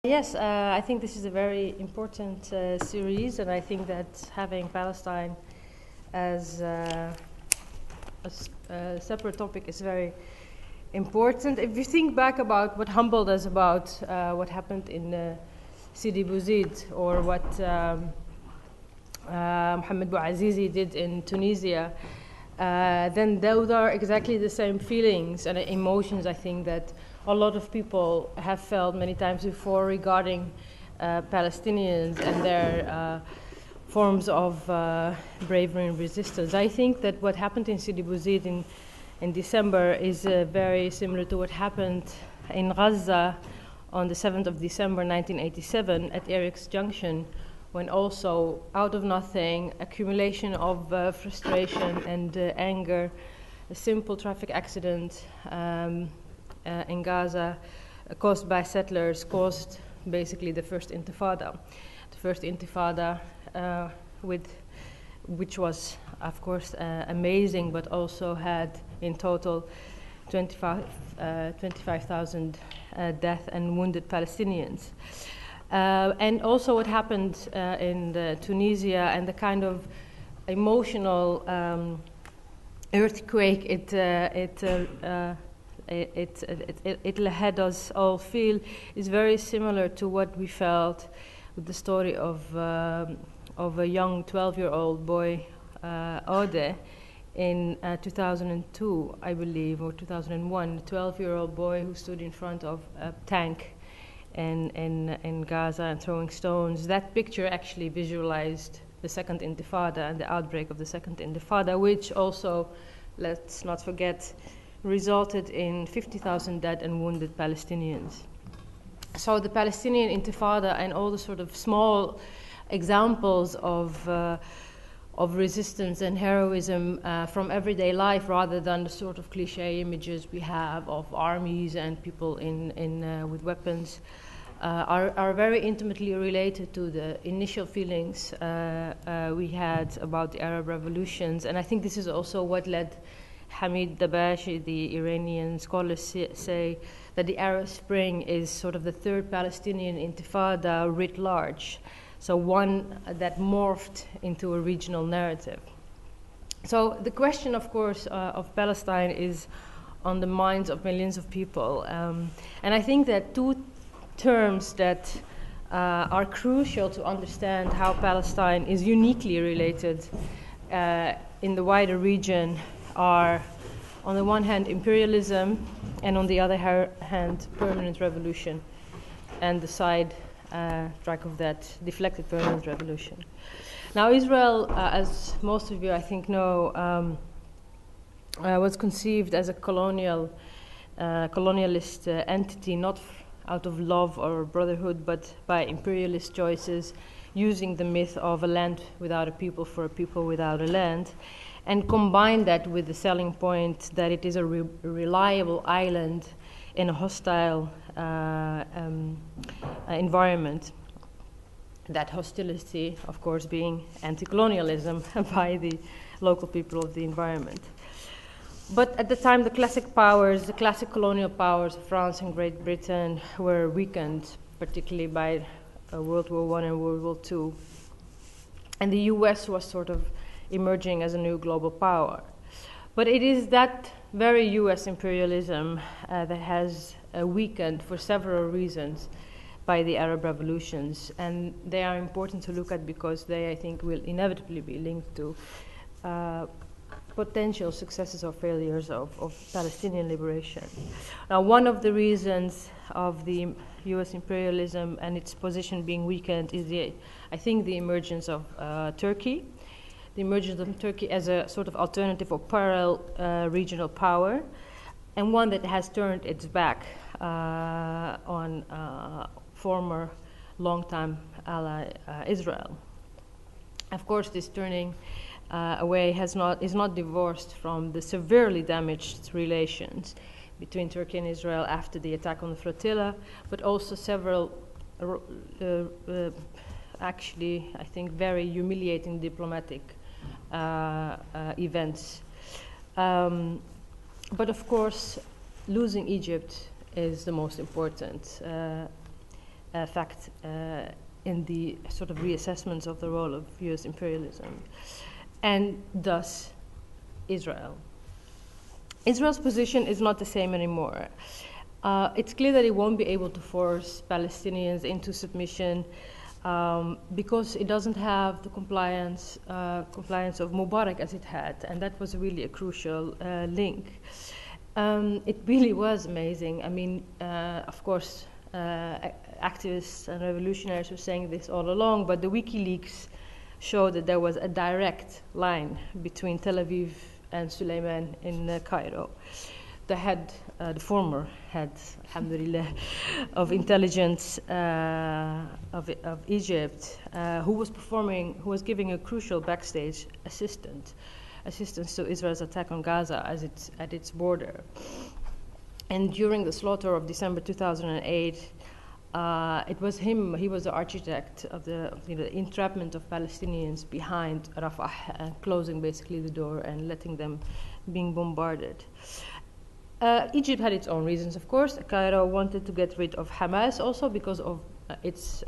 Yes, I think this is a very important series, and I think that having Palestine as a separate topic is very important. If you think back about what humbled us about what happened in Sidi Bouzid, or what Mohammed Bouazizi did in Tunisia, then those are exactly the same feelings and emotions, I think, that a lot of people have felt many times before regarding Palestinians and their forms of bravery and resistance. I think that what happened in Sidi Bouzid in December is very similar to what happened in Gaza on the 7th of December 1987 at Eric's Junction, when also out of nothing, accumulation of frustration and anger, a simple traffic accident in Gaza caused by settlers caused basically the first intifada. The first intifada which was, of course, amazing, but also had in total 25,000 death and wounded Palestinians. And also what happened in Tunisia and the kind of emotional earthquake it had us all feel is very similar to what we felt with the story of a young 12-year-old boy, Ode, in 2002, I believe, or 2001, a 12-year-old boy who stood in front of a tank in Gaza and throwing stones. That picture actually visualized the Second Intifada and the outbreak of the Second Intifada, which also, let's not forget, resulted in 50,000 dead and wounded Palestinians. So the Palestinian Intifada and all the sort of small examples of resistance and heroism from everyday life, rather than the sort of cliche images we have of armies and people with weapons, are very intimately related to the initial feelings we had about the Arab revolutions. And I think this is also what led Hamid Dabashi, the Iranian scholar, say that the Arab Spring is sort of the third Palestinian Intifada writ large, so one that morphed into a regional narrative. So the question, of course, of Palestine is on the minds of millions of people. And I think that two terms that are crucial to understand how Palestine is uniquely related in the wider region are, on the one hand, imperialism, and on the other hand, permanent revolution, and the side track of that, deflected permanent revolution. Now, Israel, as most of you, I think, know, was conceived as a colonialist entity, not out of love or brotherhood, but by imperialist choices, using the myth of a land without a people for a people without a land, and combine that with the selling point that it is a reliable island in a hostile environment. That hostility, of course, being anti-colonialism by the local people of the environment. But at the time, the classic colonial powers of France and Great Britain were weakened, particularly by World War I and World War II. And the US was sort of emerging as a new global power. But it is that very US imperialism that has weakened for several reasons by the Arab revolutions. And they are important to look at because they, I think, will inevitably be linked to potential successes or failures of Palestinian liberation. Now, one of the reasons of the US imperialism and its position being weakened is, I think, the emergence of Turkey. The emergence of Turkey as a sort of alternative or parallel regional power, and one that has turned its back on former longtime ally Israel. Of course, this turning away is not divorced from the severely damaged relations between Turkey and Israel after the attack on the flotilla, but also several actually, I think, very humiliating diplomatic events. But of course, losing Egypt is the most important. fact in the sort of reassessments of the role of US imperialism, and thus Israel. Israel's position is not the same anymore. It's clear that it won't be able to force Palestinians into submission because it doesn't have the compliance of Mubarak as it had, and that was really a crucial link. It really was amazing. I mean, of course, activists and revolutionaries were saying this all along, but the WikiLeaks showed that there was a direct line between Tel Aviv and Suleiman in Cairo. The former head, alhamdulillah, of intelligence of Egypt, who was giving a crucial backstage assistance to Israel's attack on Gaza at its border. And during the slaughter of December 2008, it was him. He was the architect of the entrapment of Palestinians behind Rafah, closing basically the door and letting them being bombarded. Egypt had its own reasons, of course. Cairo wanted to get rid of Hamas also because of its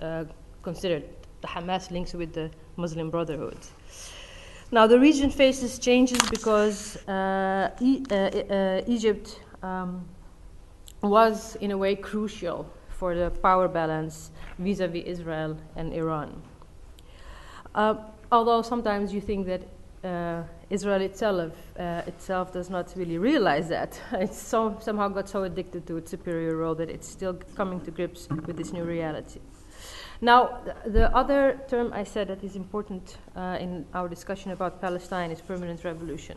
considered the Hamas links with the Muslim Brotherhood. Now the region faces changes because Egypt was in a way crucial for the power balance vis-a-vis Israel and Iran. Although sometimes you think that Israel itself does not really realize that. It's somehow got so addicted to its superior role that it's still coming to grips with this new reality. Now, the other term I said that is important in our discussion about Palestine is permanent revolution.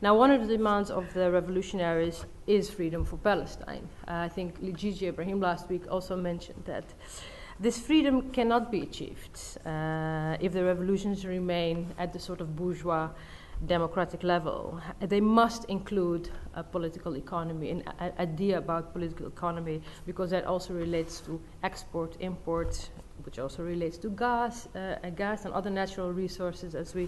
Now, one of the demands of the revolutionaries is freedom for Palestine. I think Gigi Ibrahim last week also mentioned that this freedom cannot be achieved if the revolutions remain at the sort of bourgeois democratic level. They must include a political economy, an idea about political economy, because that also relates to export, import, which also relates to gas and other natural resources, as we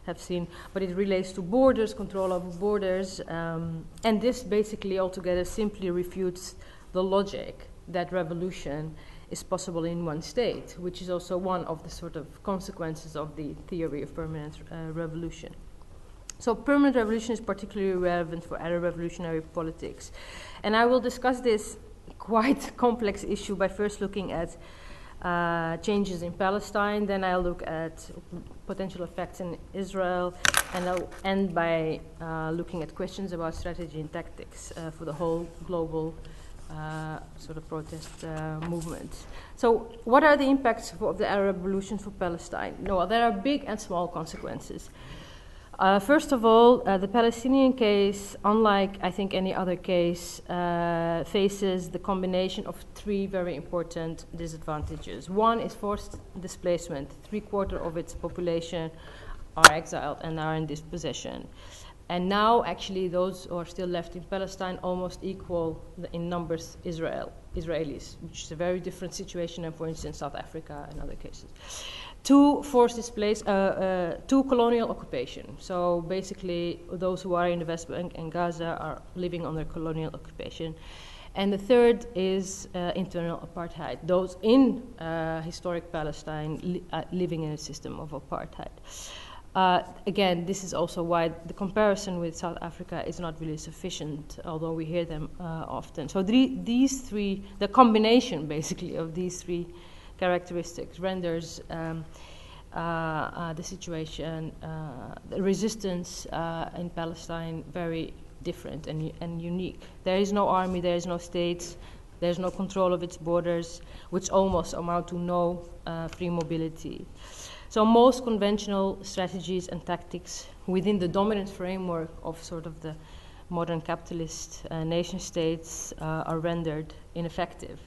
have seen, but it relates to borders, control over borders, and this basically altogether simply refutes the logic that revolution is possible in one state, which is also one of the sort of consequences of the theory of permanent revolution. So permanent revolution is particularly relevant for Arab revolutionary politics. And I will discuss this quite complex issue by first looking at changes in Palestine, then I'll look at potential effects in Israel, and I'll end by looking at questions about strategy and tactics for the whole global sort of protest movement. So what are the impacts of the Arab revolution for Palestine? No, there are big and small consequences. First of all, the Palestinian case, unlike I think any other case, faces the combination of three very important disadvantages. One is forced displacement. 3/4 of its population are exiled and are in dispossession. And now, actually, those who are still left in Palestine almost equal in numbers Israelis, which is a very different situation than, for instance, South Africa and other cases. Two, forced displaced, two, colonial occupation. So basically, those who are in the West Bank and Gaza are living under colonial occupation. And the third is internal apartheid. Those in historic Palestine living in a system of apartheid. Again, this is also why the comparison with South Africa is not really sufficient, although we hear them often. So these three, the combination basically of these three characteristics renders the situation, the resistance in Palestine very different and unique. There is no army, there is no state, there is no control of its borders, which almost amount to no free mobility. So most conventional strategies and tactics within the dominant framework of sort of the modern capitalist nation states are rendered ineffective.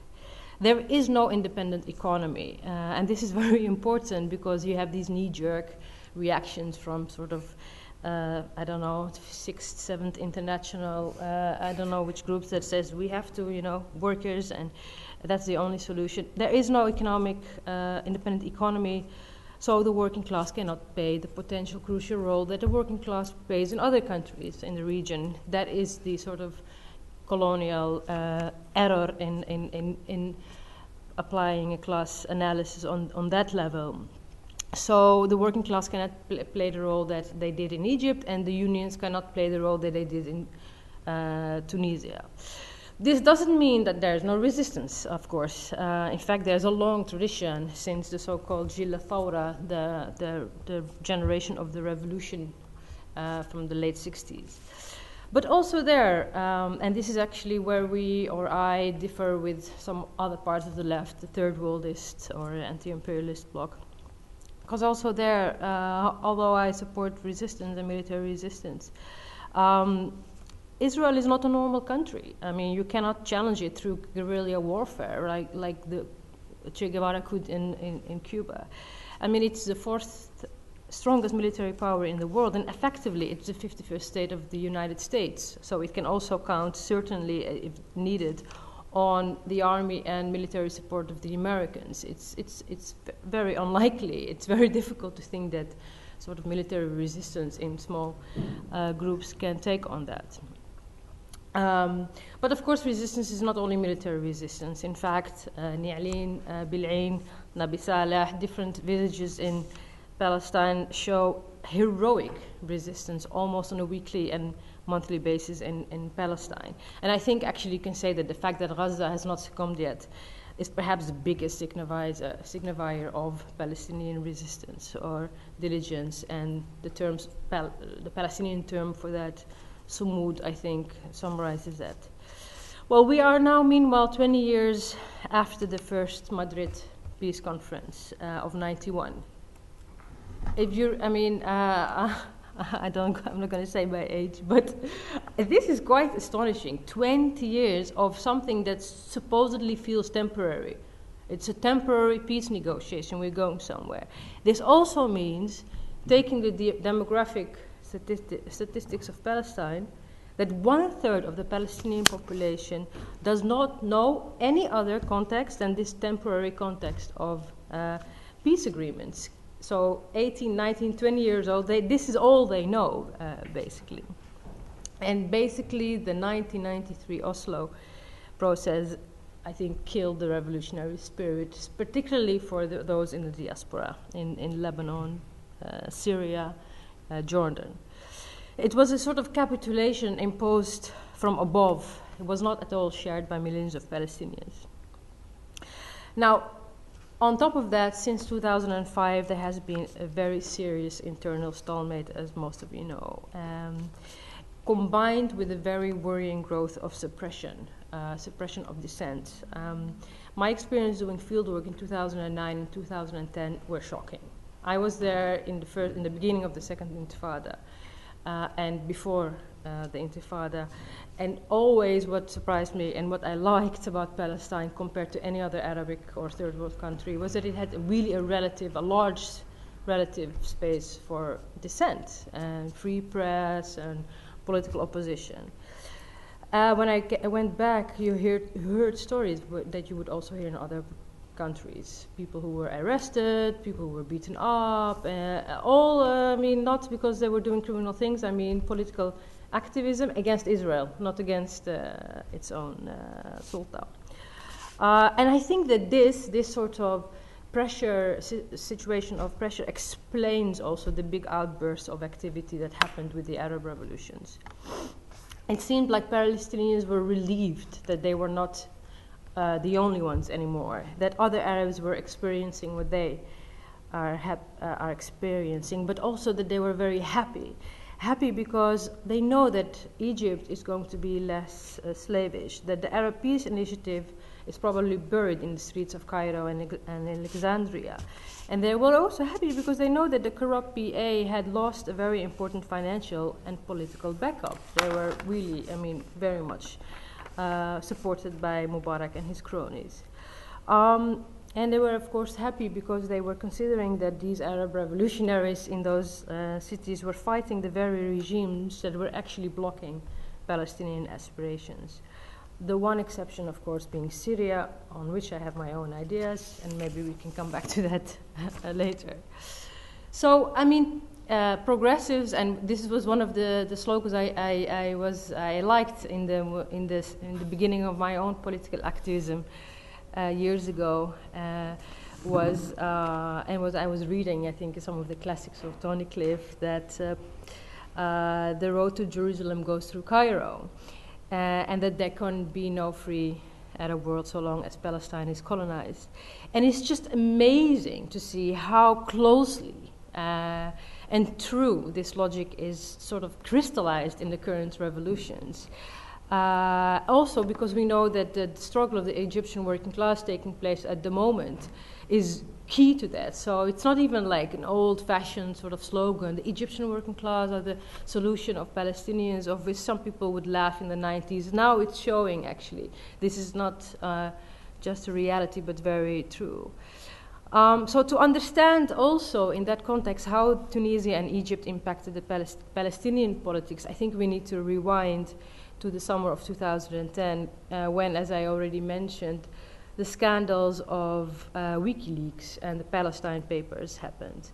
There is no independent economy, and this is very important because you have these knee-jerk reactions from sort of, I don't know, 6th, 7th international, I don't know which groups that says we have to, workers, and that's the only solution. There is no economic, independent economy, so the working class cannot play the potential crucial role that the working class plays in other countries in the region. That is the sort of colonial error in applying a class analysis on that level. So the working class cannot play the role that they did in Egypt, and the unions cannot play the role that they did in Tunisia. This doesn't mean that there is no resistance, of course. In fact, there's a long tradition since the so-called Jil Thawra, the generation of the revolution from the late 60s. But also there, and this is actually where we or I differ with some other parts of the left, the third worldist or anti-imperialist bloc. Because also there, although I support resistance and military resistance, Israel is not a normal country. I mean, you cannot challenge it through guerrilla warfare like the Che Guevara could in Cuba. I mean, it's the fourth strongest military power in the world, and effectively it's the 51st state of the United States. So it can also count, certainly, if needed, on the army and military support of the Americans. It's very unlikely. It's very difficult to think that sort of military resistance in small groups can take on that. But of course, resistance is not only military resistance. In fact, Ni'alin, Bil'ain, Nabi Saleh, different villages in Palestine show heroic resistance almost on a weekly and monthly basis in Palestine. And I think actually you can say that the fact that Gaza has not succumbed yet is perhaps the biggest signifier of Palestinian resistance or diligence, and the Palestinian term for that, Sumud, I think, summarizes that. Well, we are now, meanwhile, 20 years after the first Madrid Peace Conference of '91. If you're, I mean, I'm not going to say my age, but this is quite astonishing. 20 years of something that supposedly feels temporary. It's a temporary peace negotiation. We're going somewhere. This also means, taking the demographic statistics of Palestine, that 1/3 of the Palestinian population does not know any other context than this temporary context of peace agreements. So 18, 19, 20 years old, this is all they know, basically. And basically, the 1993 Oslo process, I think, killed the revolutionary spirit, particularly for those in the diaspora, in Lebanon, Syria, Jordan. It was a sort of capitulation imposed from above. It was not at all shared by millions of Palestinians. Now, on top of that, since 2005, there has been a very serious internal stalemate, as most of you know, combined with a very worrying growth of suppression of dissent. My experience doing fieldwork in 2009 and 2010 were shocking. I was there in the beginning of the second Intifada and before the Intifada, and always what surprised me and what I liked about Palestine compared to any other Arabic or third world country was that it had really a large relative space for dissent and free press and political opposition. When I went back, you heard stories that you would also hear in other countries. People who were arrested, people who were beaten up, I mean, not because they were doing criminal things, I mean political activism against Israel, not against its own sultan. And I think that this sort of situation of pressure explains also the big outbursts of activity that happened with the Arab revolutions. It seemed like Palestinians were relieved that they were not the only ones anymore, that other Arabs were experiencing what they are experiencing, but also that they were very happy because they know that Egypt is going to be less slavish, that the Arab Peace Initiative is probably buried in the streets of Cairo and Alexandria. And they were also happy because they know that the corrupt PA had lost a very important financial and political backup. They were really, I mean, very much supported by Mubarak and his cronies. And they were, of course, happy because they were considering that these Arab revolutionaries in those cities were fighting the very regimes that were actually blocking Palestinian aspirations. The one exception, of course, being Syria, on which I have my own ideas, and maybe we can come back to that later. So, I mean, progressives, and this was one of the slogans I liked in the beginning of my own political activism. years ago I was reading, I think, some of the classics of Tony Cliff, that the road to Jerusalem goes through Cairo, and that there can be no free Arab world so long as Palestine is colonized. And it's just amazing to see how closely and true this logic is sort of crystallized in the current revolutions. Also because we know that the struggle of the Egyptian working class taking place at the moment is key to that. So it's not even like an old-fashioned sort of slogan, the Egyptian working class are the solution of Palestinians, of which some people would laugh in the 90s. Now it's showing, actually, this is not just a reality, but very true. So to understand also in that context how Tunisia and Egypt impacted the Palestinian politics, I think we need to rewind to the summer of 2010, when, as I already mentioned, the scandals of WikiLeaks and the Palestine Papers happened,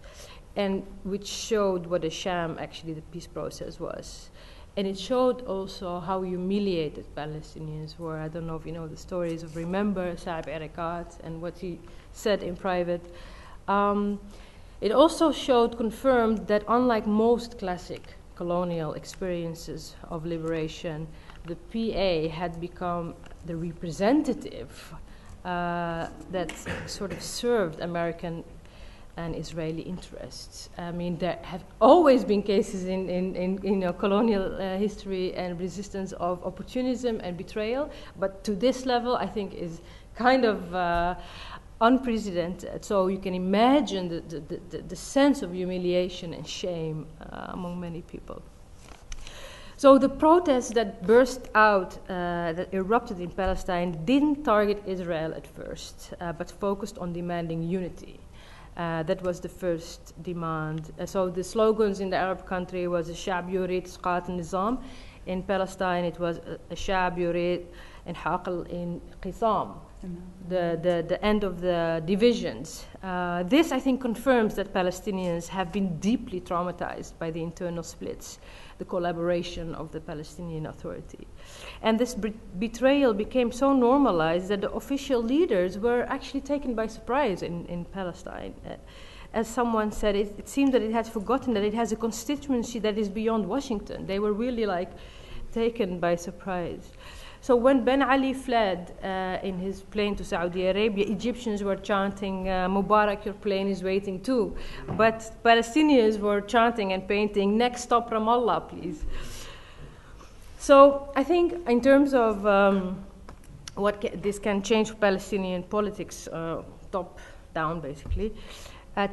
and which showed what a sham actually the peace process was. And it showed also how humiliated Palestinians were. I don't know if you know the stories of Remember Saeb Erekat and what he said in private. It also confirmed that unlike most classic colonial experiences of liberation, the PA had become the representative that sort of served American and Israeli interests. I mean, there have always been cases in colonial history and resistance of opportunism and betrayal, but to this level, I think, is kind of unprecedented. So you can imagine the sense of humiliation and shame among many people. So the protests that burst out, that erupted in Palestine, didn't target Israel at first, but focused on demanding unity. That was the first demand. So the slogans in the Arab country was "Al-Sha'b yurid isqat al-nizam." In Palestine, it was "Al-Sha'b yurid inhaq al-inqisam," the end of the divisions. This, I think, confirms that Palestinians have been deeply traumatized by the internal splits, the collaboration of the Palestinian Authority. And this betrayal became so normalized that the official leaders were actually taken by surprise in Palestine. As someone said, it seemed that it had forgotten that it has a constituency that is beyond Washington. They were really taken by surprise. So when Ben Ali fled in his plane to Saudi Arabia, Egyptians were chanting, Mubarak, your plane is waiting too. But Palestinians were chanting and painting, next stop Ramallah, please. So I think in terms of this can change Palestinian politics, top down basically,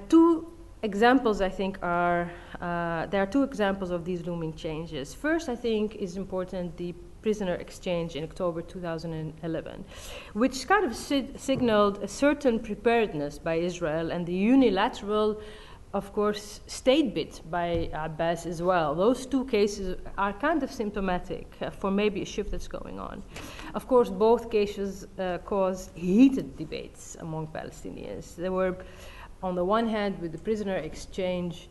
two examples I think are, there are two examples of these looming changes. First, I think is important, the prisoner exchange in October 2011, which kind of signaled a certain preparedness by Israel and the unilateral, of course, state bid by Abbas as well. Those two cases are kind of symptomatic for maybe a shift that's going on. Of course, both cases caused heated debates among Palestinians. There were, on the one hand, with the prisoner exchange,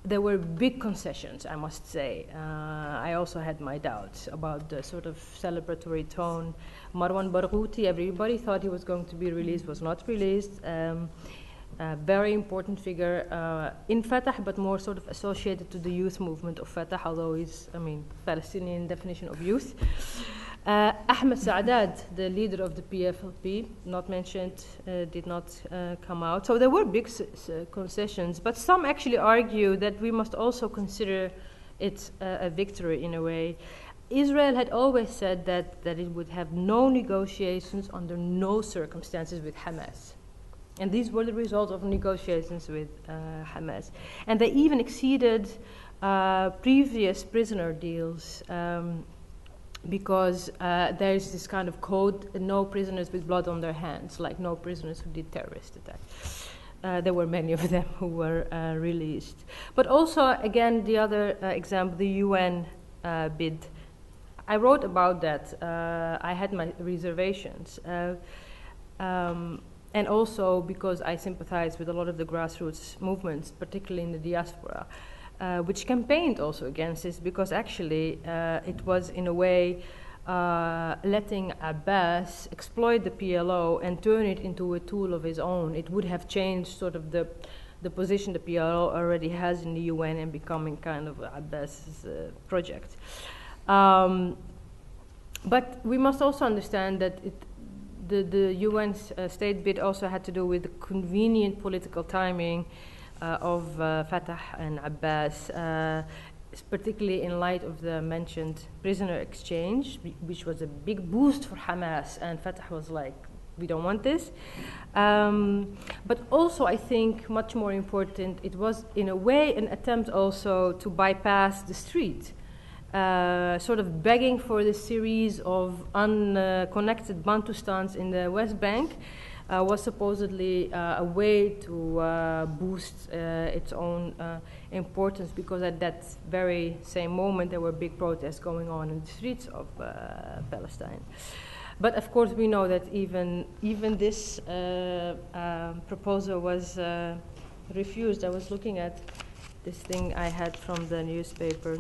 there were big concessions, I must say. I also had my doubts about the sort of celebratory tone. Marwan Barghouti, everybody thought he was going to be released, was not released. A very important figure in Fatah, but more sort of associated to the youth movement of Fatah, although he's, Palestinian definition of youth. Ahmed Saadad, the leader of the PFLP, not mentioned, did not come out. So there were big concessions, but some actually argue that we must also consider it a victory in a way. Israel had always said that it would have no negotiations under no circumstances with Hamas. And these were the results of negotiations with Hamas. And they even exceeded previous prisoner deals because there is this kind of code, no prisoners with blood on their hands, like no prisoners who did terrorist attacks. There were many of them who were released. But also, again, the other example, the UN bid. I wrote about that. I had my reservations. And also because I sympathize with a lot of the grassroots movements, particularly in the diaspora, which campaigned also against this, because actually it was in a way letting Abbas exploit the PLO and turn it into a tool of his own. It would have changed sort of the position the PLO already has in the UN and becoming kind of Abbas's project. But we must also understand that the UN's state bid also had to do with the convenient political timing of Fatah and Abbas, particularly in light of the mentioned prisoner exchange, which was a big boost for Hamas, and Fatah was like, we don't want this. But also, I think, much more important, it was in a way an attempt also to bypass the street, sort of begging for this series of unconnected Bantustans in the West Bank was supposedly a way to boost its own importance, because at that very same moment there were big protests going on in the streets of Palestine. But of course we know that even this proposal was refused. I was looking at this thing I had from the newspaper.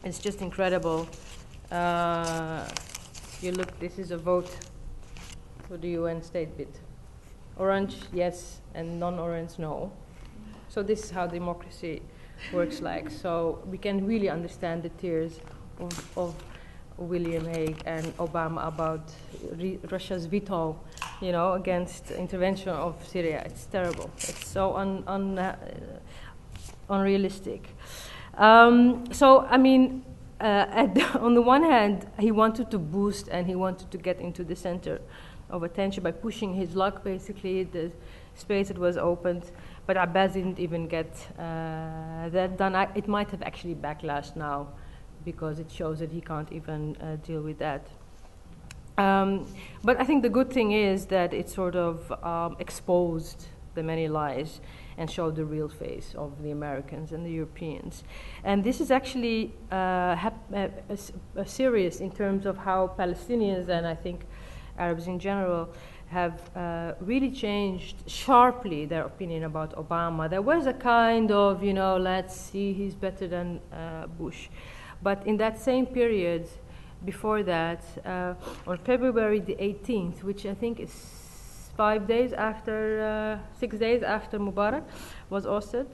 It's just incredible. You look, this is a vote for the UN state bid. Orange, yes, and non-orange, no. So this is how democracy works like. So we can really understand the tears of William Hague and Obama about Russia's veto, you know, against intervention of Syria. It's terrible. It's so unrealistic. So, I mean, on the one hand, he wanted to boost and he wanted to get into the center of attention by pushing his luck, basically, the space that was opened. But Abbas didn't even get that done. It might have actually backlashed now, because it shows that he can't even deal with that. But I think the good thing is that it sort of exposed the many lies and showed the real face of the Americans and the Europeans. And this is actually serious in terms of how Palestinians, and I think Arabs in general, have really changed sharply their opinion about Obama. There was a kind of, you know, let's see, he's better than Bush. But in that same period, before that, on February the 18th, which I think is 6 days after Mubarak was ousted,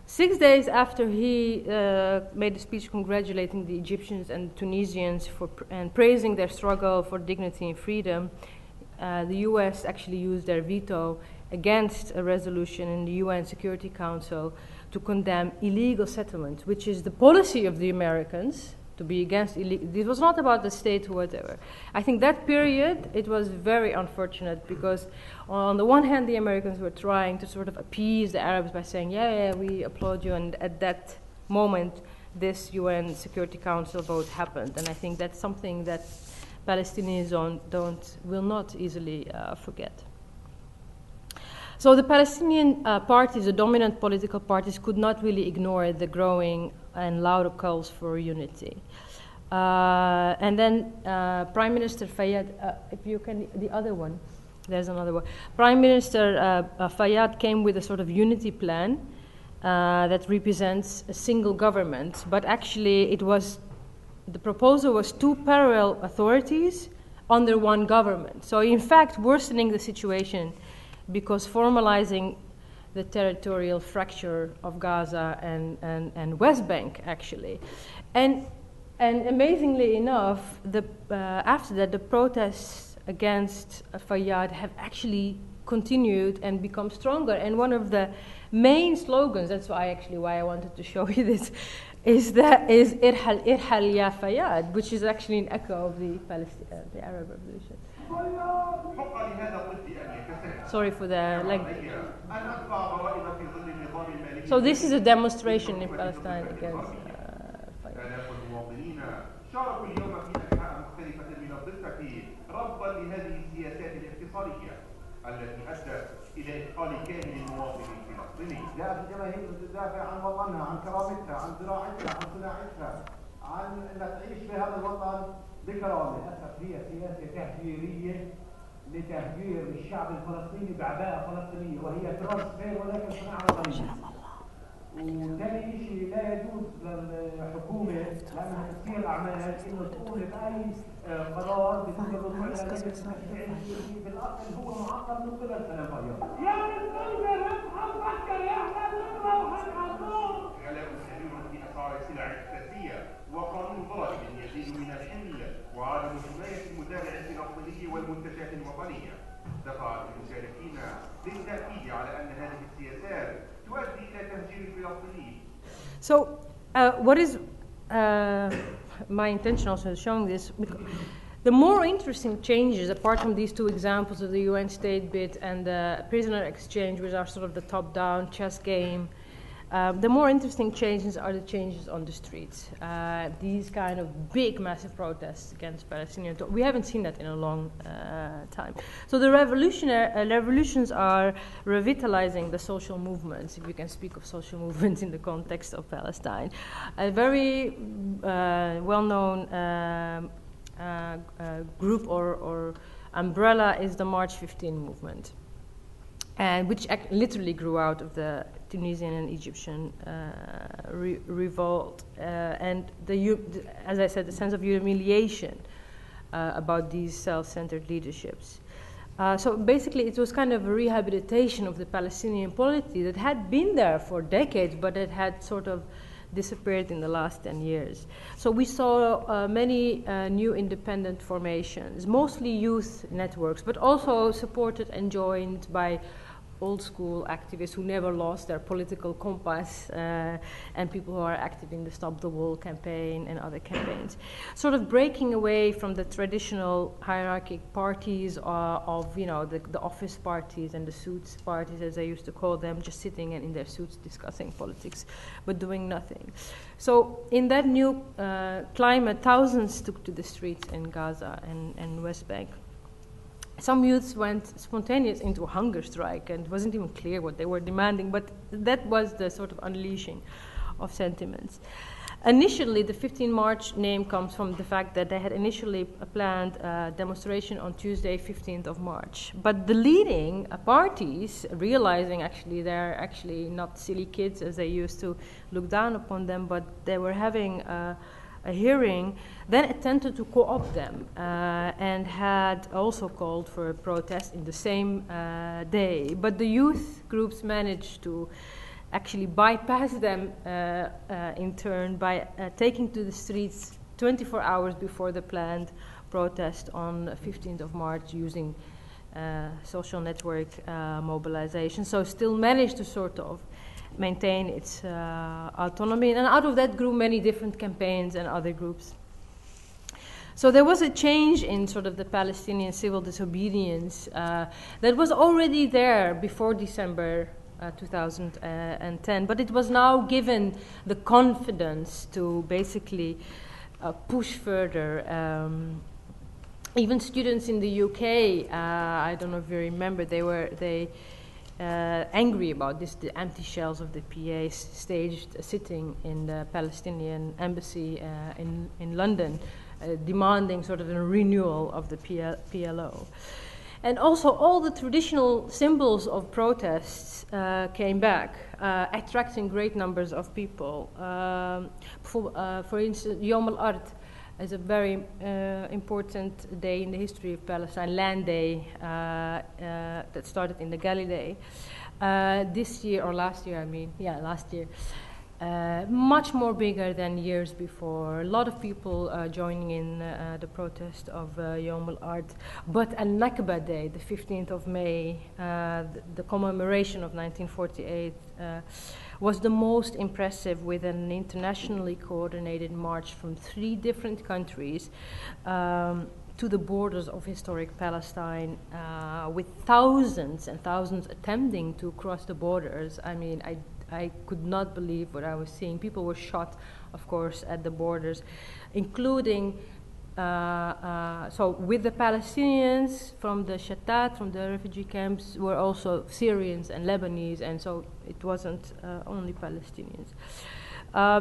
6 days after he made a speech congratulating the Egyptians and Tunisians and praising their struggle for dignity and freedom, the US actually used their veto against a resolution in the UN Security Council to condemn illegal settlement, which is the policy of the Americans, to be against illegal. This was not about the state or whatever. I think that period, it was very unfortunate, because on the one hand, the Americans were trying to sort of appease the Arabs by saying, yeah, we applaud you, and at that moment, this UN Security Council vote happened. And I think that's something that Palestinians will not easily forget. So the Palestinian parties, the dominant political parties, could not really ignore the growing and louder calls for unity. And then Prime Minister Fayyad, if you can, the other one, there's another one. Prime Minister Fayyad came with a sort of unity plan that represents a single government, but actually the proposal was 2 parallel authorities under one government. So in fact, worsening the situation, because formalizing the territorial fracture of Gaza and West Bank, actually. And amazingly enough, after that, the protests against Fayyad have actually continued and become stronger. And one of the main slogans, that's why I wanted to show you this, is Irhal ya Fayyad, which is actually an echo of the Arab Revolution. Sorry for the language. So this is a demonstration in Palestine against Fayyad. شاركوا اليوم في أنحاء مختلفة من الضفة رفضا لهذه السياسات الاقتصادية التي أدت إلى إدخال كامل المواطن الفلسطيني. جاءت الجماهير تدافع عن وطنها، عن كرامتها، عن زراعتها، عن صناعتها، عن أن تعيش في هذا الوطن بكرامة. للأسف هي سياسة تهجيرية لتهجير الشعب الفلسطيني بعباءة فلسطينية، وهي ترانسفير ولكن صناعة وطنية. وثاني شيء لا يجوز للحكومة لأنها تصير أعمال إنه تقول بأي قرار بتقدر الرجوع إلى مجلس التشريع اللي بالأصل هو معقد من قبل سلام فياض. يا بنتنا نفكر يا أحمد نروح الحضور. غلاء كبير في أسعار السلع الأساسية وقانون ضرائب يزيد من الحمل وعدم حماية المزارع الفلسطيني والمنتجات الوطنية دفع المشاركين للتأكيد على أن هذه السياسات تؤدي إلى تهجير الفلسطينيين. So, what is my intention also in showing this? The more interesting changes, apart from these two examples of the UN state bid and the prisoner exchange, which are sort of the top-down chess game, the more interesting changes are the changes on the streets. These kind of big, massive protests against Palestinian. We haven't seen that in a long time. So the revolutions are revitalizing the social movements, if you can speak of social movements in the context of Palestine. A very well-known group or umbrella is the March 15 movement, and which literally grew out of the Tunisian and Egyptian revolt, and as I said, the sense of humiliation about these self-centered leaderships. So basically, it was kind of a rehabilitation of the Palestinian polity that had been there for decades, but it had sort of disappeared in the last 10 years. So we saw many new independent formations, mostly youth networks, but also supported and joined by old school activists who never lost their political compass, and people who are active in the Stop the Wall campaign and other campaigns. Sort of breaking away from the traditional hierarchic parties of the office parties and the suits parties, as I used to call them, just sitting in their suits discussing politics, but doing nothing. So in that new climate, thousands took to the streets in Gaza and West Bank. Some youths went spontaneous into a hunger strike, and it wasn't even clear what they were demanding, but that was the sort of unleashing of sentiments. Initially, the 15 March name comes from the fact that they had initially planned a demonstration on Tuesday, 15th of March. But the leading parties, realizing actually they're actually not silly kids as they used to look down upon them, but they were having a hearing, then attempted to co-opt them and had also called for a protest in the same day. But the youth groups managed to actually bypass them in turn by taking to the streets 24 hours before the planned protest on 15th of March using social network mobilization. So still managed to sort of maintain its autonomy, and out of that grew many different campaigns and other groups. So there was a change in sort of the Palestinian civil disobedience that was already there before December 2010, but it was now given the confidence to basically push further. Even students in the UK, I don't know if you remember, they angry about this, the empty shells of the PA staged sitting in the Palestinian embassy in London, demanding sort of a renewal of the PLO. And also all the traditional symbols of protests came back, attracting great numbers of people. For instance, Yom al-Ard is a very important day in the history of Palestine, Land Day, that started in the Galilee. This year, or last year, last year. Much more bigger than years before. A lot of people joining in the protest of Yom al-Ard. But Al-Nakba Day, the 15th of May, the commemoration of 1948, was the most impressive, with an internationally coordinated march from 3 different countries to the borders of historic Palestine, with thousands and thousands attempting to cross the borders. I mean, I could not believe what I was seeing. People were shot, of course, at the borders, including, so with the Palestinians from the Shatat, from the refugee camps, were also Syrians and Lebanese, and so it wasn't only Palestinians.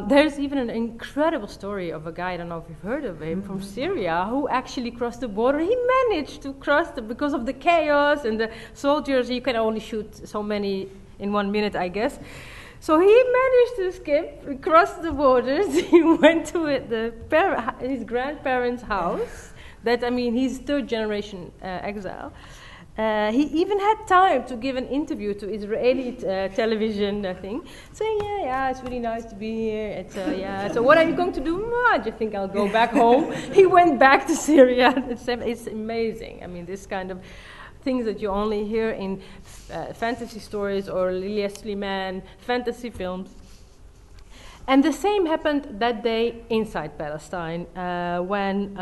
There's even an incredible story of a guy, I don't know if you've heard of him, from Syria, who actually crossed the border. He managed to cross because of the chaos and the soldiers. You can only shoot so many in 1 minute, I guess. So he managed to escape, cross the borders. He went to his grandparents' house. That, I mean, he's third generation exile. He even had time to give an interview to Israeli television, I think, saying, yeah, it's really nice to be here. So what are you going to do? I just think I'll go back home. He went back to Syria. It's amazing. I mean, this kind of things that you only hear in fantasy stories or Lilia Slimane fantasy films. And the same happened that day inside Palestine, when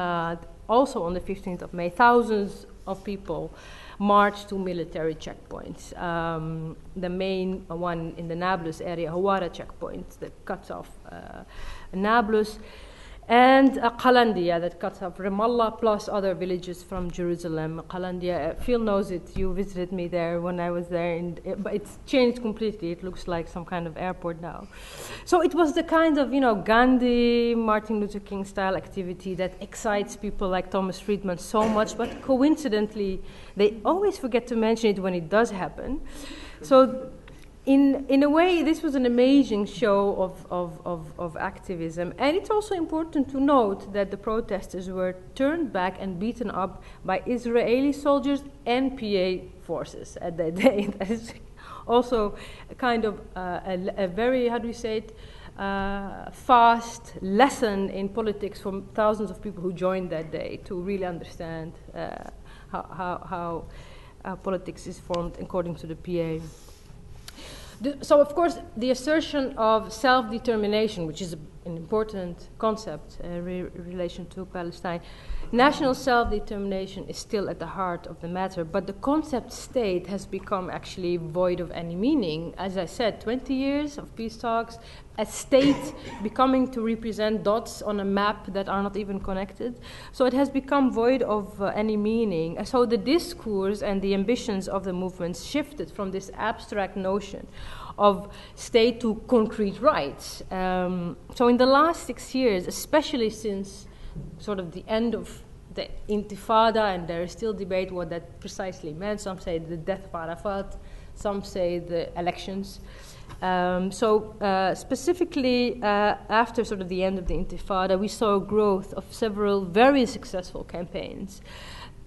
also on the 15th of May, thousands of people marched to military checkpoints. The main one in the Nablus area, Hawara checkpoint, that cuts off Nablus, and Qalandia, that cuts off Ramallah, plus other villages from Jerusalem. Qalandia, Phil knows it, you visited me there when I was there, but it's changed completely. It looks like some kind of airport now. So it was the kind of, Gandhi, Martin Luther King style activity that excites people like Thomas Friedman so much, but coincidentally, they always forget to mention it when it does happen. So in a way, this was an amazing show of activism. And it's also important to note that the protesters were turned back and beaten up by Israeli soldiers and PA forces at that day. That is also a kind of a very, how do you say it, fast lesson in politics from thousands of people who joined that day to really understand how politics is formed according to the PA. So, of course, the assertion of self-determination, which is an important concept in relation to Palestine, national self-determination is still at the heart of the matter, but the concept state has become actually void of any meaning. As I said, 20 years of peace talks, a state becoming to represent dots on a map that are not even connected. So it has become void of any meaning. And so the discourse and the ambitions of the movements shifted from this abstract notion of state to concrete rights. So in the last 6 years, especially since sort of the end of the Intifada, and there is still debate what that precisely meant. Some say the death of Arafat, some say the elections. Specifically, after sort of the end of the Intifada, we saw growth of several very successful campaigns.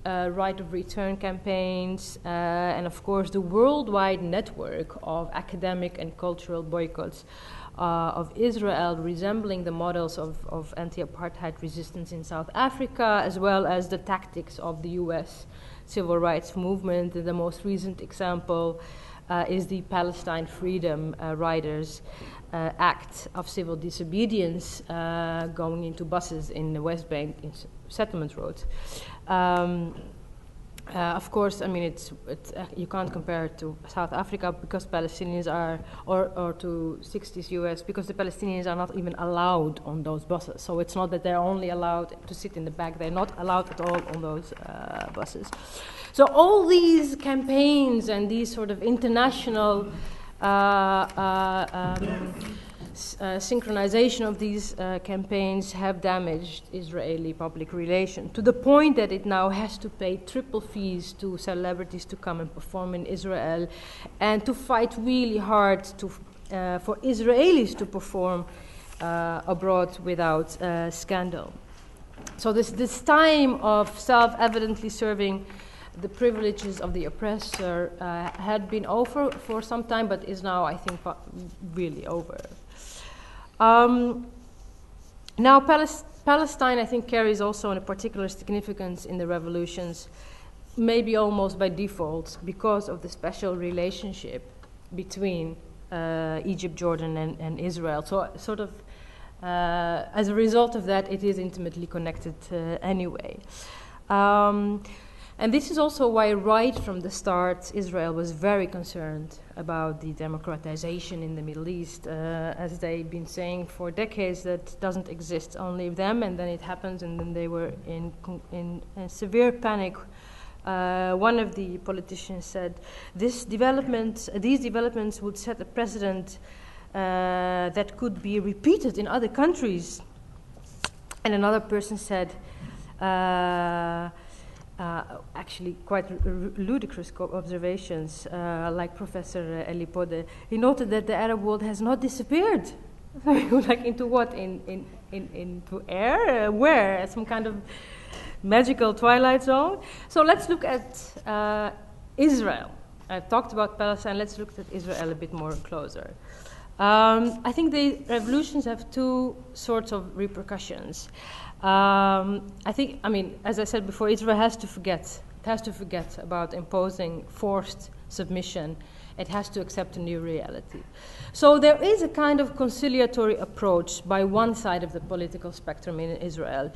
Right of return campaigns, and of course the worldwide network of academic and cultural boycotts of Israel, resembling the models of anti-apartheid resistance in South Africa, as well as the tactics of the US civil rights movement. The most recent example is the Palestine Freedom Riders Act of Civil Disobedience going into buses in the West Bank in settlement roads. Of course, I mean, you can't compare it to South Africa because Palestinians are, or to 60s US, because the Palestinians are not even allowed on those buses. So it's not that they're only allowed to sit in the back, they're not allowed at all on those buses. So all these campaigns and these sort of international synchronization of these campaigns have damaged Israeli public relation to the point that it now has to pay triple fees to celebrities to come and perform in Israel, and to fight really hard for Israelis to perform abroad without scandal. So this time of self-evidently serving the privileges of the oppressor had been over for some time, but is now, I think, really over. Now, Palestine, I think, carries also a particular significance in the revolutions, maybe almost by default, because of the special relationship between Egypt, Jordan, and Israel. So, sort of, as a result of that, it is intimately connected anyway. And this is also why, right from the start, Israel was very concerned about the democratization in the Middle East, as they've been saying for decades that doesn't exist, only them, and then it happens, and then they were in severe panic. One of the politicians said, these developments would set a precedent that could be repeated in other countries. And another person said, actually quite ludicrous observations, like Professor Elipode. He noted that the Arab world has not disappeared. Like into what? Into air? Where? Some kind of magical twilight zone? So let's look at Israel. I've talked about Palestine. Let's look at Israel a bit more closer. I think the revolutions have two sorts of repercussions. I mean, as I said before, Israel has to forget. It has to forget about imposing forced submission. It has to accept a new reality. So there is a kind of conciliatory approach by one side of the political spectrum in Israel.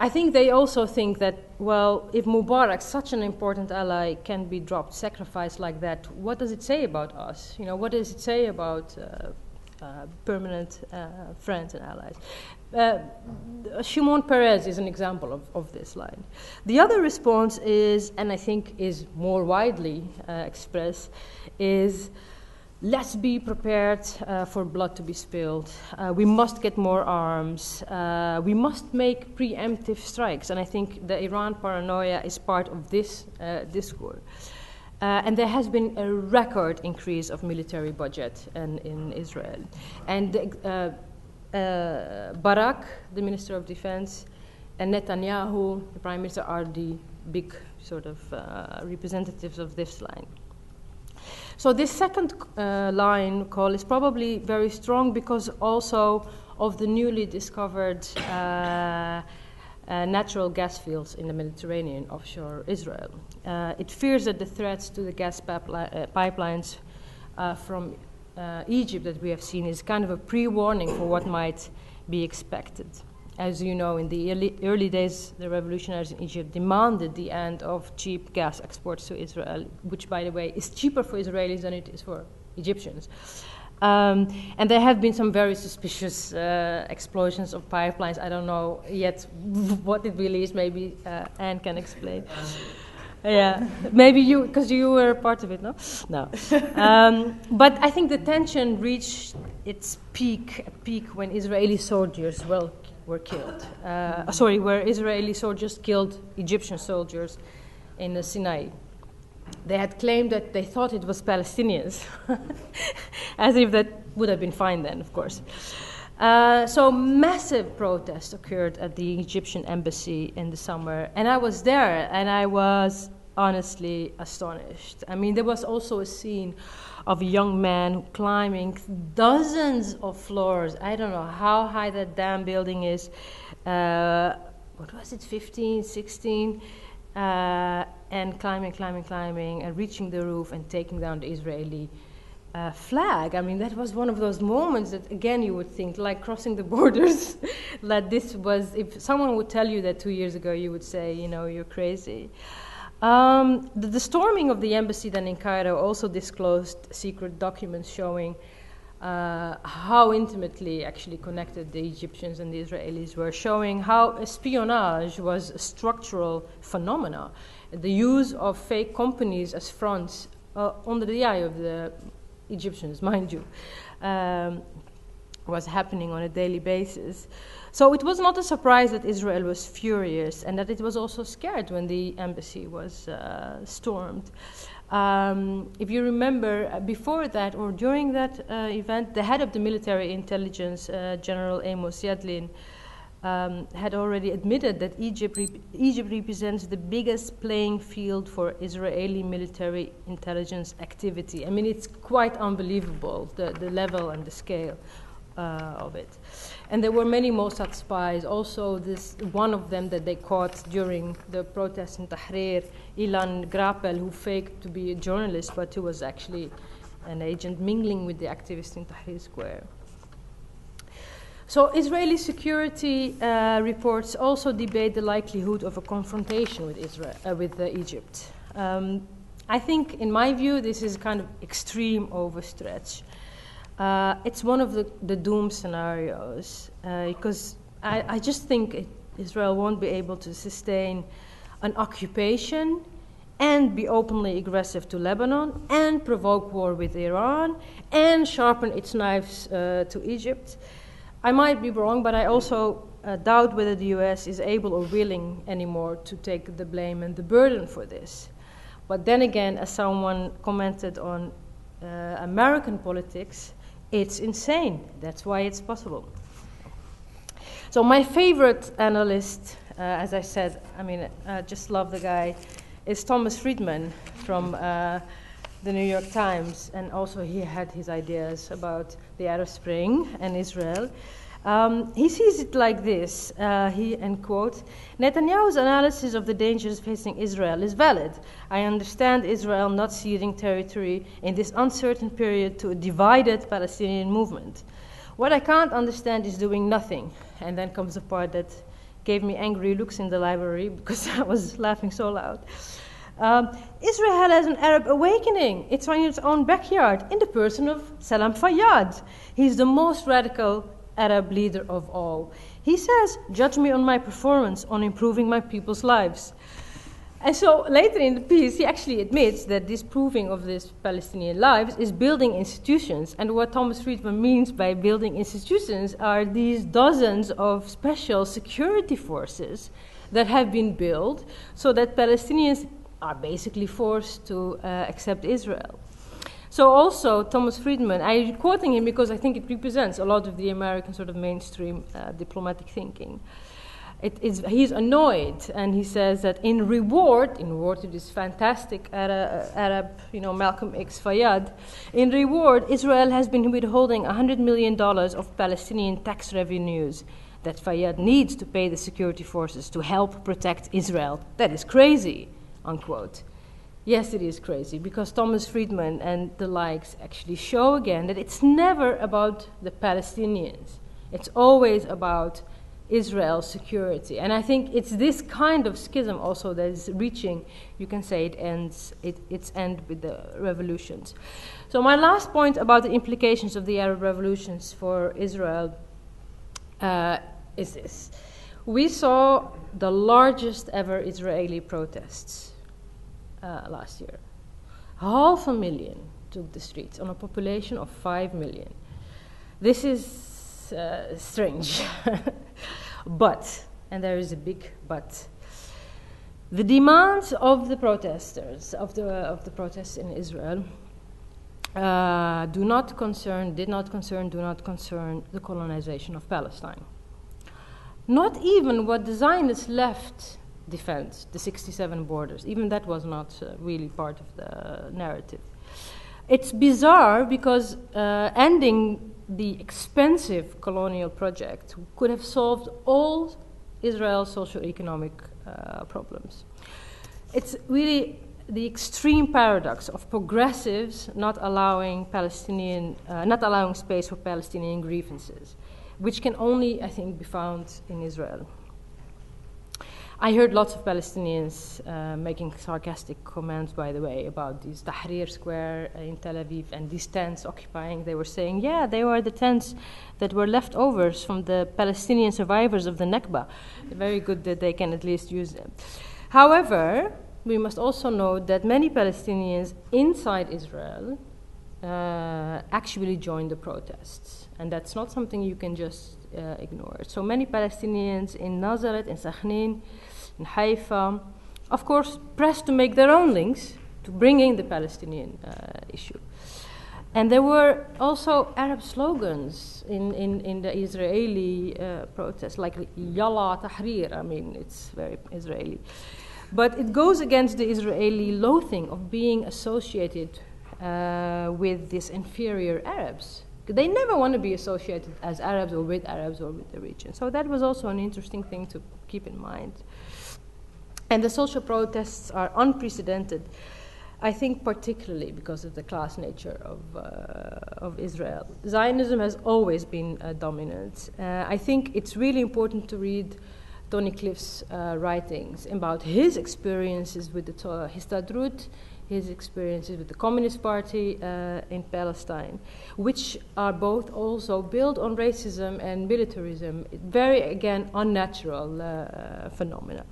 I think they also think that, well, if Mubarak, such an important ally, can be dropped, sacrificed like that, what does it say about us? You know, what does it say about permanent friends and allies? Shimon Peres is an example of this line. The other response is, and I think is more widely expressed, is let's be prepared for blood to be spilled. We must get more arms. We must make preemptive strikes. And I think the Iran paranoia is part of this discourse. And there has been a record increase of military budget in Israel. And Barak, the Minister of Defense, and Netanyahu, the Prime Minister, are the big sort of representatives of this line. So this second line call is probably very strong because also of the newly discovered natural gas fields in the Mediterranean offshore Israel. It fears that the threats to the gas pipelines from Egypt that we have seen is kind of a pre-warning for what might be expected. As you know, in the early days, the revolutionaries in Egypt demanded the end of cheap gas exports to Israel, which, by the way, is cheaper for Israelis than it is for Egyptians. And there have been some very suspicious explosions of pipelines. I don't know yet what it really is. Maybe Anne can explain. Yeah, maybe you, because you were part of it, no? No. But I think the tension reached its peak when Israeli soldiers were killed. Where Israeli soldiers killed Egyptian soldiers in the Sinai. They had claimed that they thought it was Palestinians, as if that would have been fine then, of course. So massive protests occurred at the Egyptian embassy in the summer, and I was there, and I was honestly astonished. I mean, there was also a scene of a young man climbing dozens of floors. I don't know how high that damn building is. What was it, 15, 16? And climbing, and reaching the roof and taking down the Israeli flag. I mean, that was one of those moments that, again, you would think, like crossing the borders, that this was, if someone would tell you that 2 years ago, you would say, you know, you're crazy. The storming of the embassy then in Cairo also disclosed secret documents showing how intimately actually connected the Egyptians and the Israelis were, showing how espionage was a structural phenomena. The use of fake companies as fronts under the eye of the Egyptians, mind you, was happening on a daily basis. So it was not a surprise that Israel was furious and that it was also scared when the embassy was stormed. If you remember, before that or during that event, the head of the military intelligence, General Amos Yadlin, had already admitted that Egypt represents the biggest playing field for Israeli military intelligence activity. I mean, it's quite unbelievable, the level and the scale of it. And there were many Mossad spies. Also, one of them that they caught during the protests in Tahrir, Ilan Grapel, who faked to be a journalist, but who was actually an agent mingling with the activists in Tahrir Square. So Israeli security reports also debate the likelihood of a confrontation with Egypt. I think, in my view, this is kind of extreme overstretch. It's one of the doom scenarios because I just think Israel won't be able to sustain an occupation and be openly aggressive to Lebanon and provoke war with Iran and sharpen its knives to Egypt. I might be wrong, but I also doubt whether the US is able or willing anymore to take the blame and the burden for this. But then again, as someone commented on American politics, it's insane. That's why it's possible. So my favorite analyst, as I said, I just love the guy, is Thomas Friedman from the New York Times, and also he had his ideas about the Arab Spring and Israel. He sees it like this, and quote, Netanyahu's analysis of the dangers facing Israel is valid. I understand Israel not ceding territory in this uncertain period to a divided Palestinian movement. What I can't understand is doing nothing. And then comes the part that gave me angry looks in the library because I was laughing so loud. Israel has an Arab awakening. It's in its own backyard in the person of Salam Fayyad. He's the most radical Arab leader of all. He says, judge me on my performance on improving my people's lives. And so later in the piece, he actually admits that this proving of this Palestinian lives is building institutions. And what Thomas Friedman means by building institutions are these dozens of special security forces that have been built so that Palestinians are basically forced to accept Israel. So also, Thomas Friedman, I'm quoting him because I think it represents a lot of the American sort of mainstream diplomatic thinking. He's annoyed, and he says that in reward to this fantastic Arab, Malcolm X Fayyad, in reward, Israel has been withholding $100 million of Palestinian tax revenues that Fayyad needs to pay the security forces to help protect Israel. That is crazy, unquote. Yes, it is crazy, because Thomas Friedman and the likes actually show again that it's never about the Palestinians. It's always about Israel's security. And I think it's this kind of schism also that is reaching, you can say its end with the revolutions. So my last point about the implications of the Arab revolutions for Israel is this. We saw the largest ever Israeli protests last year. 500,000 took the streets on a population of 5 million. This is strange. But, and there is a big but, the demands of the protesters, of the protests in Israel, did not concern the colonization of Palestine. Not even what the Zionists left defend, the 67 borders. Even that was not really part of the narrative. It's bizarre because ending the expensive colonial project could have solved all Israel's socio-economic problems. It's really the extreme paradox of progressives not allowing space for Palestinian grievances, which can only, I think, be found in Israel. I heard lots of Palestinians making sarcastic comments, by the way, about this Tahrir Square in Tel Aviv and these tents occupying. They were saying, yeah, they were the tents that were leftovers from the Palestinian survivors of the Nakba. Very good that they can at least use them. However, we must also note that many Palestinians inside Israel actually joined the protests. And that's not something you can just ignore. So many Palestinians in Nazareth, in Sakhnin, in Haifa, of course, pressed to make their own links to bring in the Palestinian issue. And there were also Arab slogans in the Israeli protests, like Yalla Tahrir. I mean, it's very Israeli. But it goes against the Israeli loathing of being associated with these inferior Arabs. They never want to be associated as Arabs or with the region. So that was also an interesting thing to keep in mind. And the social protests are unprecedented, I think particularly because of the class nature of Israel. Zionism has always been dominant. I think it's really important to read Tony Cliff's writings about his experiences with the Histadrut, his experiences with the Communist Party in Palestine, which are both also built on racism and militarism, very, again, unnatural phenomena.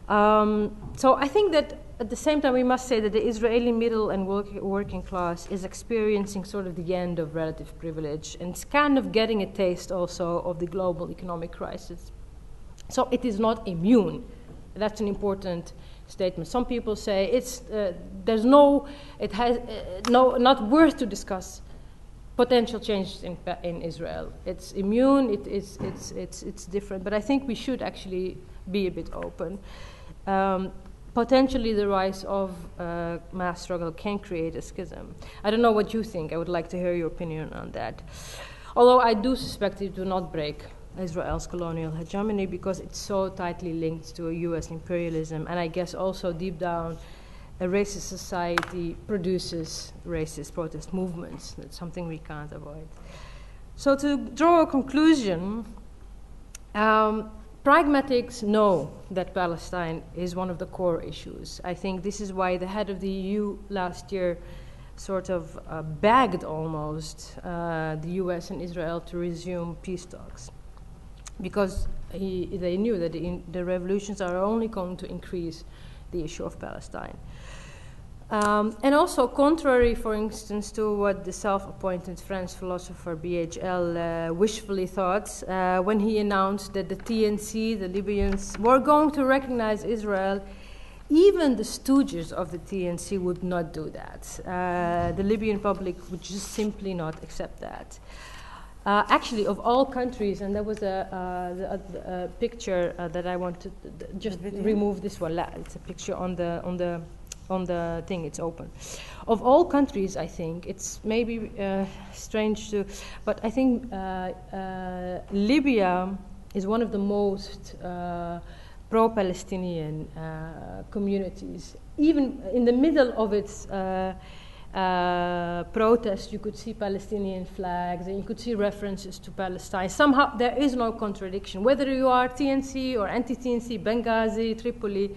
So I think that at the same time, we must say that the Israeli middle and working class is experiencing sort of the end of relative privilege, and it's kind of getting a taste also of the global economic crisis. So it is not immune. That's an important statement. Some people say not worth to discuss potential changes in Israel. It's immune. It's different. But I think we should actually be a bit open. Potentially, the rise of mass struggle can create a schism. I don't know what you think. I would like to hear your opinion on that. Although I do suspect it will not break Israel's colonial hegemony because it's so tightly linked to U.S. imperialism, and I guess also deep down, a racist society produces racist protest movements. That's something we can't avoid. So to draw a conclusion, pragmatics know that Palestine is one of the core issues. I think this is why the head of the EU last year sort of begged almost the US and Israel to resume peace talks, because they knew that the revolutions are only going to increase the issue of Palestine. And also, contrary, for instance, to what the self-appointed French philosopher BHL wishfully thought when he announced that the TNC, the Libyans, were going to recognize Israel, even the stooges of the TNC would not do that. The Libyan public would just simply not accept that. Actually, of all countries, and there was a picture that I want to just remove this one. It's a picture on the thing, it's open. Of all countries, I think, it's maybe strange to, but I think Libya is one of the most pro-Palestinian communities. Even in the middle of its protest, you could see Palestinian flags, and you could see references to Palestine. Somehow, there is no contradiction. Whether you are TNC or anti-TNC, Benghazi, Tripoli,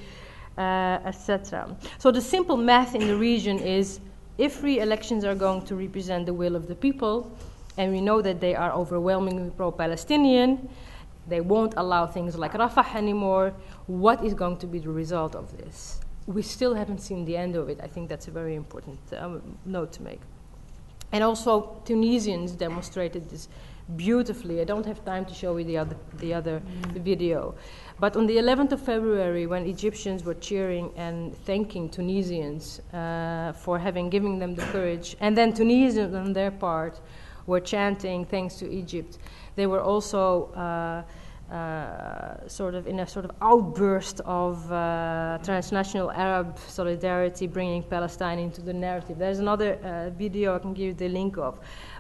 etc. So the simple math in the region is, if free elections are going to represent the will of the people, and we know that they are overwhelmingly pro-Palestinian, they won't allow things like Rafah anymore, what is going to be the result of this? We still haven't seen the end of it. I think that's a very important note to make. And also, Tunisians demonstrated this beautifully. I don't have time to show you the other video. But on the 11th of February, when Egyptians were cheering and thanking Tunisians for given them the courage, and then Tunisians on their part were chanting thanks to Egypt, they were also sort of in a sort of outburst of transnational Arab solidarity, bringing Palestine into the narrative. There's another video I can give you the link of.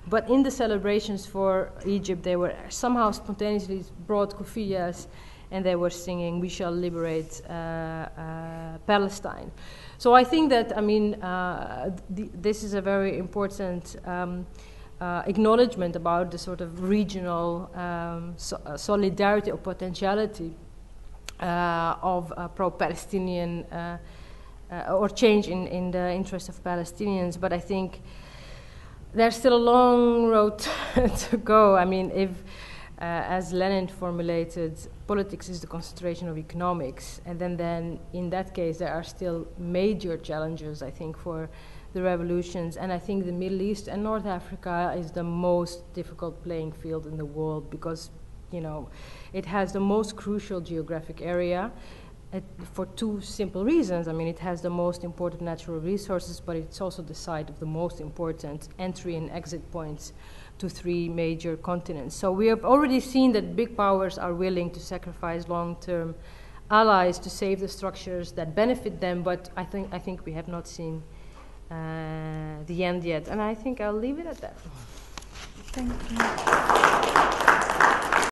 But in the celebrations for Egypt, they were somehow spontaneously brought kufiyas, and they were singing, "We shall liberate Palestine." So I think that, I mean, this is a very important acknowledgement about the sort of regional solidarity or potentiality of pro-Palestinian or change in the interest of Palestinians. But I think there's still a long road to go. I mean, if, as Lenin formulated, politics is the concentration of economics, and then in that case there are still major challenges, I think, for the revolutions, and I think the Middle East and North Africa is the most difficult playing field in the world because, you know, it has the most crucial geographic area for two simple reasons. I mean, it has the most important natural resources, but it's also the site of the most important entry and exit points to three major continents. So we have already seen that big powers are willing to sacrifice long-term allies to save the structures that benefit them, but I think we have not seen the end yet, and I think I'll leave it at that. Thank you.